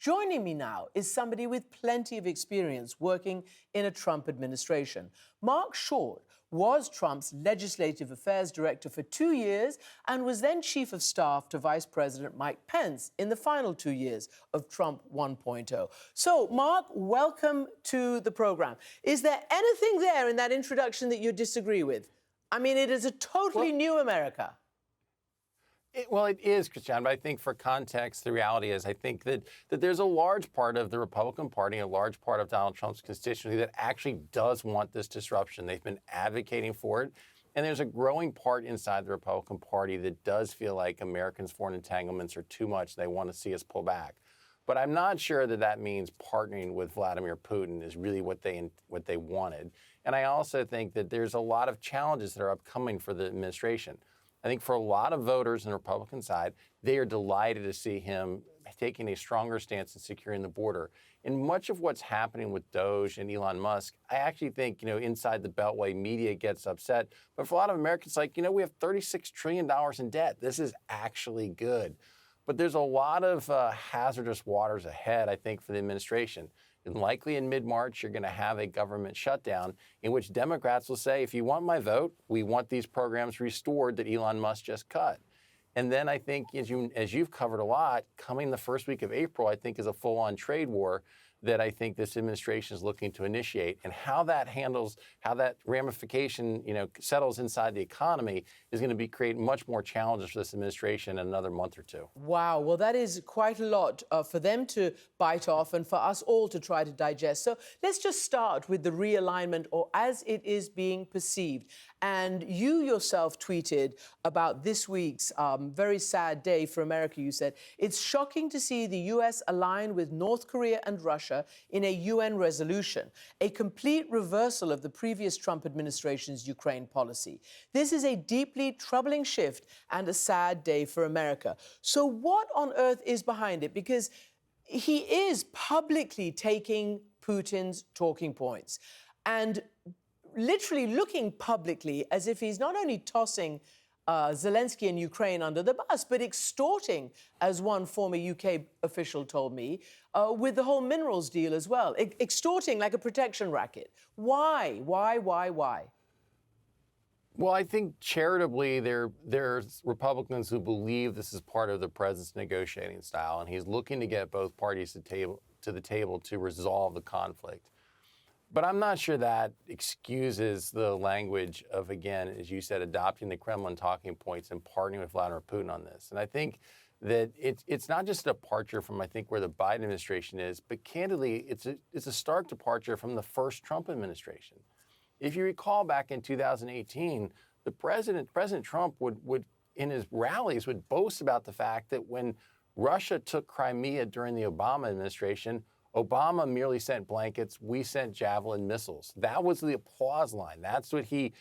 Joining me now is somebody with plenty of experience working in a Trump administration. Mark Short was Trump's legislative affairs director for 2 years and was then chief of staff to Vice President Mike Pence in the final 2 years of Trump 1.0. So, Mark, welcome to the program. Is there anything there in that introduction that you disagree with? I mean, it is a totally new America. It is, Christiane, but I think for context, the reality is I think that there's a large part of the Republican Party, a large part of Donald Trump's constituency that actually does want this disruption. They've been advocating for it. And there's a growing part inside the Republican Party that does feel like Americans' foreign entanglements are too much. They want to see us pull back. But I'm not sure that that means partnering with Vladimir Putin is really what they wanted. And I also think that there's a lot of challenges that are upcoming for the administration. I think for a lot of voters on the Republican side, they are delighted to see him taking a stronger stance in securing the border. And much of what's happening with Doge and Elon Musk, I actually think, inside the Beltway media gets upset. But for a lot of Americans, we have $36 trillion in debt. This is actually good. But there's a lot of hazardous waters ahead, I think, for the administration. And likely in mid-March, you're going to have a government shutdown in which Democrats will say, if you want my vote, we want these programs restored that Elon Musk just cut. And then I think, as you've covered a lot, coming the first week of April, I think is a full-on trade war that I think this administration is looking to initiate. And how that ramification, settles inside the economy is going to create much more challenges for this administration in another month or two. Wow. Well, that is quite a lot for them to bite off and for us all to try to digest. So let's just start with the realignment, or as it is being perceived. And you yourself tweeted about this week's very sad day for America. You said, it's shocking to see the U.S. align with North Korea and Russia in a UN resolution, a complete reversal of the previous Trump administration's Ukraine policy. This is a deeply troubling shift and a sad day for America. So what on earth is behind it? Because he is publicly taking Putin's talking points and literally looking publicly as if he's not only tossing Zelensky and Ukraine under the bus, but extorting, as one former UK official told me, with the whole minerals deal as well. Extorting like a protection racket. Why? Well, I think charitably, there's Republicans who believe this is part of the president's negotiating style, and he's looking to get both parties to the table to resolve the conflict. But I'm not sure that excuses the language of, again, as you said, adopting the Kremlin talking points and partnering with Vladimir Putin on this. And I think that it's not just a departure from, I think, where the Biden administration is, but candidly, it's a stark departure from the first Trump administration. If you recall back in 2018, President Trump would in his rallies would boast about the fact that when Russia took Crimea during the Obama administration, Obama merely sent blankets, we sent Javelin missiles. That was the applause line. That's what he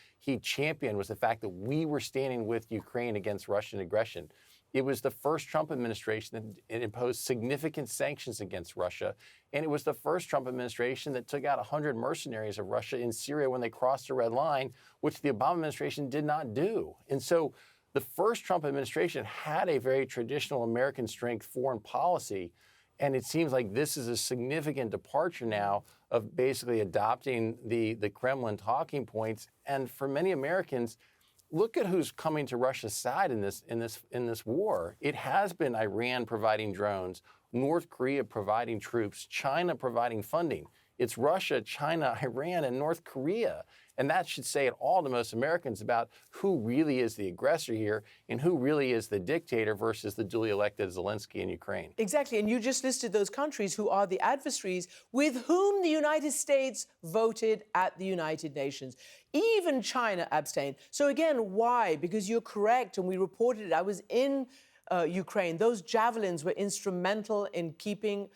championed, was the fact that we were standing with Ukraine against Russian aggression. It was the first Trump administration that imposed significant sanctions against Russia. And it was the first Trump administration that took out 100 mercenaries of Russia in Syria when they crossed the red line, which the Obama administration did not do. And so the first Trump administration had a very traditional American strength foreign policy. And it seems like this is a significant departure now of basically adopting the Kremlin talking points. And for many Americans, look at who's coming to Russia's side in this war. It has been Iran providing drones, North Korea providing troops, China providing funding. It's Russia, China, Iran, and North Korea. And that should say it all to most Americans about who really is the aggressor here and who really is the dictator versus the duly elected Zelensky in Ukraine. Exactly. And you just listed those countries who are the adversaries with whom the United States voted at the United Nations. Even China abstained. So again, why? Because you're correct, and we reported it. I was in Ukraine. Those javelins were instrumental in keeping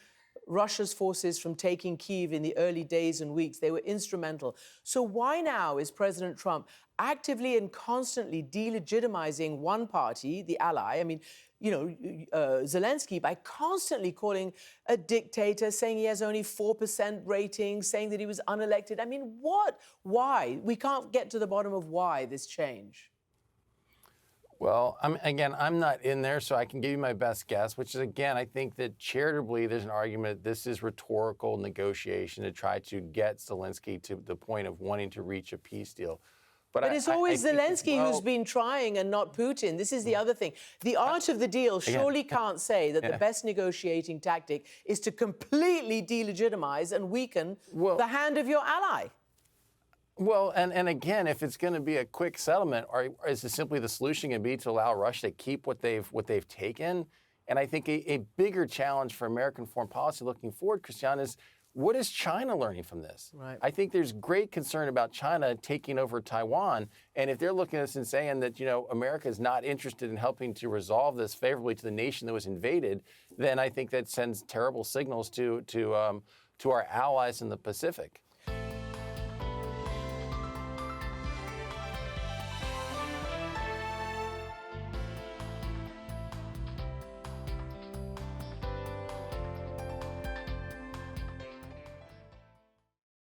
Russia's forces from taking Kyiv in the early days and weeks. They were instrumental. So why now is President Trump actively and constantly delegitimizing one party, the ally? I mean, Zelensky, by constantly calling a dictator, saying he has only 4% rating, saying that he was unelected. I mean, what? Why? We can't get to the bottom of why this change. Well, I'm not in there, so I can give you my best guess, which is, again, I think that charitably there's an argument this is rhetorical negotiation to try to get Zelensky to the point of wanting to reach a peace deal. But it's always I think as Zelensky who's well- been trying and not Putin. This is the other thing. The art of the deal surely can't say that the best negotiating tactic is to completely delegitimize and weaken the hand of your ally. Well, and again, if it's going to be a quick settlement, or is it simply the solution going to be to allow Russia to keep what they've taken? And I think a bigger challenge for American foreign policy looking forward, Christiane, is what is China learning from this? Right. I think there's great concern about China taking over Taiwan, and if they're looking at us and saying that America is not interested in helping to resolve this favorably to the nation that was invaded, then I think that sends terrible signals to our allies in the Pacific.